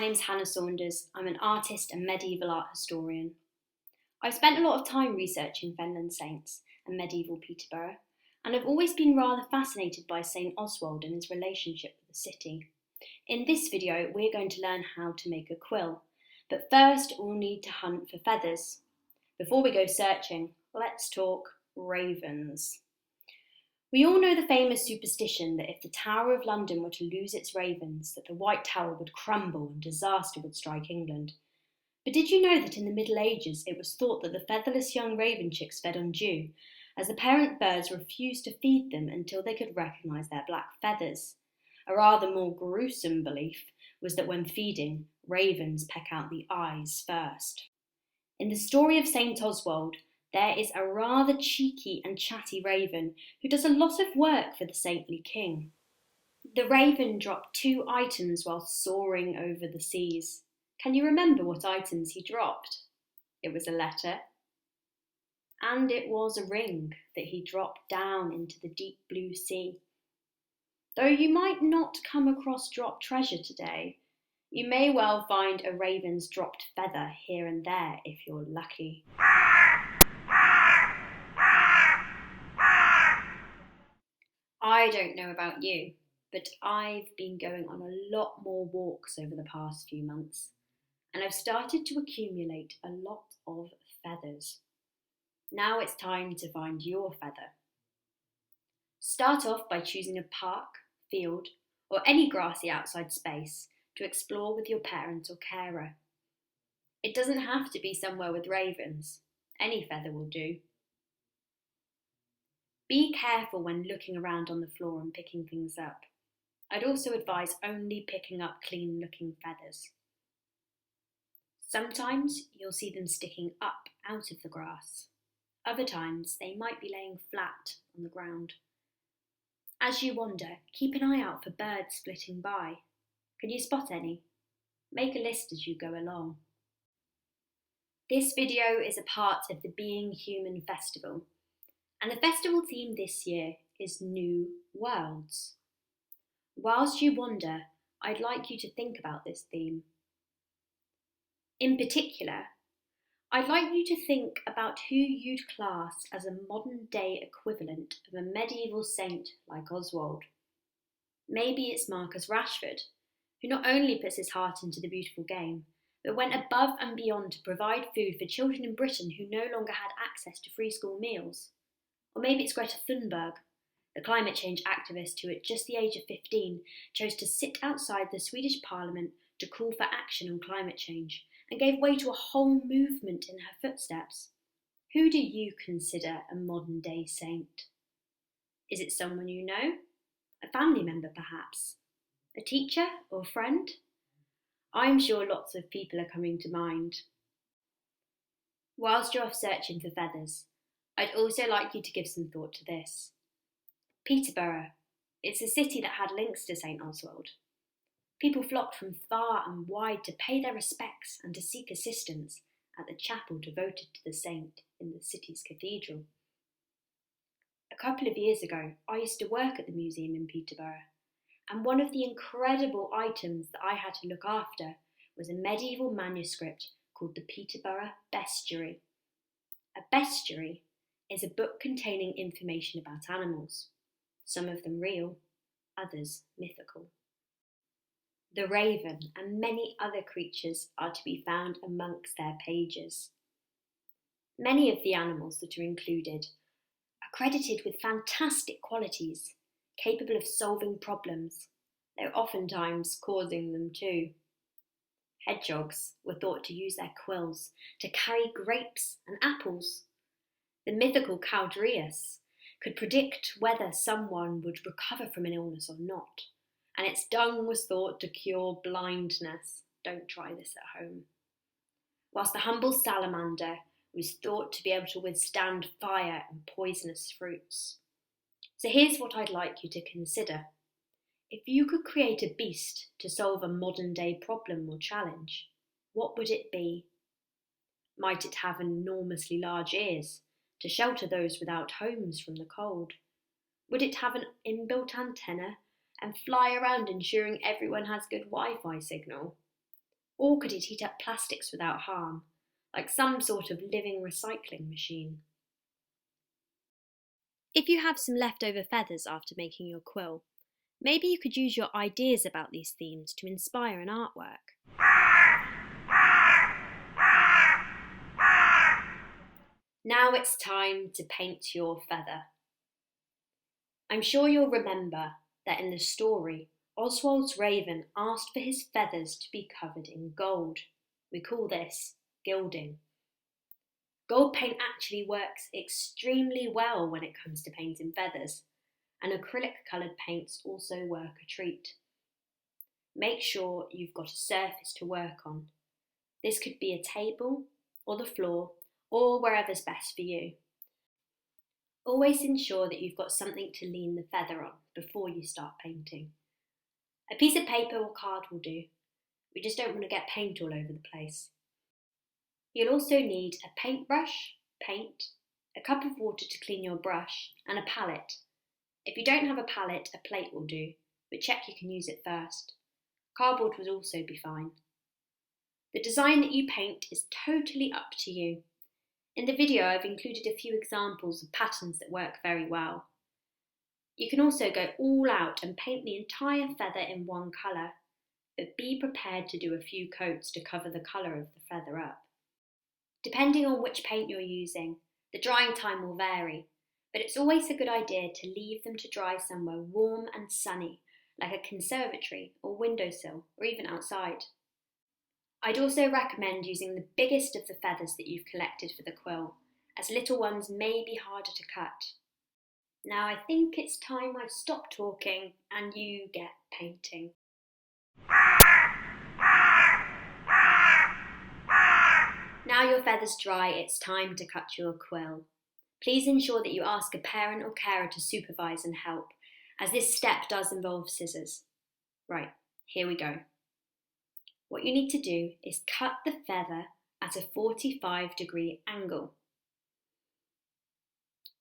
name's Hannah Saunders. I'm an artist and medieval art historian. I've spent a lot of time researching Fenland saints and medieval Peterborough, and I've always been rather fascinated by St Oswald and his relationship with the city. In this video, we're going to learn how to make a quill, but first we'll need to hunt for feathers. Before we go searching, let's talk ravens. We all know the famous superstition that if the Tower of London were to lose its ravens, that the White Tower would crumble and disaster would strike England. But did you know that in the Middle Ages it was thought that the featherless young raven chicks fed on dew, as the parent birds refused to feed them until they could recognise their black feathers? A rather more gruesome belief was that when feeding, ravens peck out the eyes first. In the story of St Oswald, there is a rather cheeky and chatty raven who does a lot of work for the saintly king. The raven dropped 2 items while soaring over the seas. Can you remember what items he dropped? It was a letter, and it was a ring that he dropped down into the deep blue sea. Though you might not come across dropped treasure today, you may well find a raven's dropped feather here and there if you're lucky. I don't know about you, but I've been going on a lot more walks over the past few months, and I've started to accumulate a lot of feathers. Now it's time to find your feather. Start off by choosing a park, field, or any grassy outside space to explore with your parent or carer. It doesn't have to be somewhere with ravens. Any feather will do. Be careful when looking around on the floor and picking things up. I'd also advise only picking up clean-looking feathers. Sometimes you'll see them sticking up out of the grass. Other times they might be laying flat on the ground. As you wander, keep an eye out for birds flitting by. Can you spot any? Make a list as you go along. This video is a part of the Being Human Festival, and the festival theme this year is New Worlds. Whilst you wander, I'd like you to think about this theme. In particular, I'd like you to think about who you'd class as a modern-day equivalent of a medieval saint like Oswald. Maybe it's Marcus Rashford, who not only puts his heart into the beautiful game, but went above and beyond to provide food for children in Britain who no longer had access to free school meals. Or maybe it's Greta Thunberg, the climate change activist who at just the age of 15 chose to sit outside the Swedish parliament to call for action on climate change and gave way to a whole movement in her footsteps. Who do you consider a modern day saint? Is it someone you know? A family member perhaps? A teacher or friend? I'm sure lots of people are coming to mind. Whilst you're off searching for feathers, I'd also like you to give some thought to this. Peterborough. It's a city that had links to St Oswald. People flocked from far and wide to pay their respects and to seek assistance at the chapel devoted to the saint in the city's cathedral. A couple of years ago, I used to work at the museum in Peterborough, and one of the incredible items that I had to look after was a medieval manuscript called the Peterborough Bestiary. A bestiary is a book containing information about animals, some of them real, others mythical. The raven and many other creatures are to be found amongst their pages. Many of the animals that are included are credited with fantastic qualities, capable of solving problems, though oftentimes causing them too. Hedgehogs were thought to use their quills to carry grapes and apples. The mythical Caldreus could predict whether someone would recover from an illness or not, and its dung was thought to cure blindness. Don't try this at home. Whilst the humble salamander was thought to be able to withstand fire and poisonous fruits. So here's what I'd like you to consider. If you could create a beast to solve a modern-day problem or challenge, what would it be? Might it have enormously large ears to shelter those without homes from the cold? Would it have an inbuilt antenna and fly around ensuring everyone has good Wi-Fi signal? Or could it heat up plastics without harm, like some sort of living recycling machine? If you have some leftover feathers after making your quill, maybe you could use your ideas about these themes to inspire an artwork. Now it's time to paint your feather. I'm sure you'll remember that in the story, Oswald's raven asked for his feathers to be covered in gold. We call this gilding. Gold paint actually works extremely well when it comes to painting feathers, and acrylic coloured paints also work a treat. Make sure you've got a surface to work on. This could be a table, or the floor, or wherever's best for you. Always ensure that you've got something to lean the feather on before you start painting. A piece of paper or card will do. We just don't want to get paint all over the place. You'll also need a paintbrush, paint, a cup of water to clean your brush, and a palette. If you don't have a palette, a plate will do, but check you can use it first. Cardboard would also be fine. The design that you paint is totally up to you. In the video, I've included a few examples of patterns that work very well. You can also go all out and paint the entire feather in one colour, but be prepared to do a few coats to cover the colour of the feather up. Depending on which paint you're using, the drying time will vary, but it's always a good idea to leave them to dry somewhere warm and sunny, like a conservatory or windowsill, or even outside. I'd also recommend using the biggest of the feathers that you've collected for the quill, as little ones may be harder to cut. Now I think it's time I stop talking and you get painting. Now your feathers dry, it's time to cut your quill. Please ensure that you ask a parent or carer to supervise and help, as this step does involve scissors. Right, here we go. What you need to do is cut the feather at a 45-degree angle.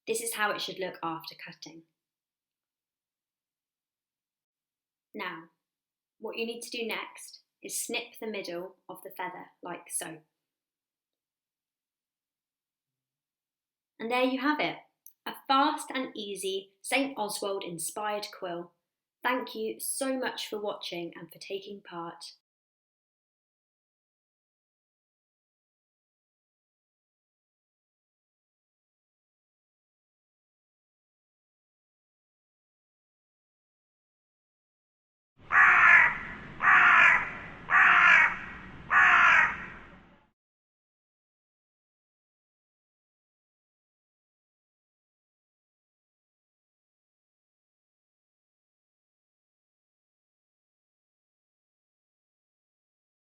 This is how it should look after cutting. Now, what you need to do next is snip the middle of the feather like so. And there you have it, a fast and easy St. Oswald inspired quill. Thank you so much for watching and for taking part.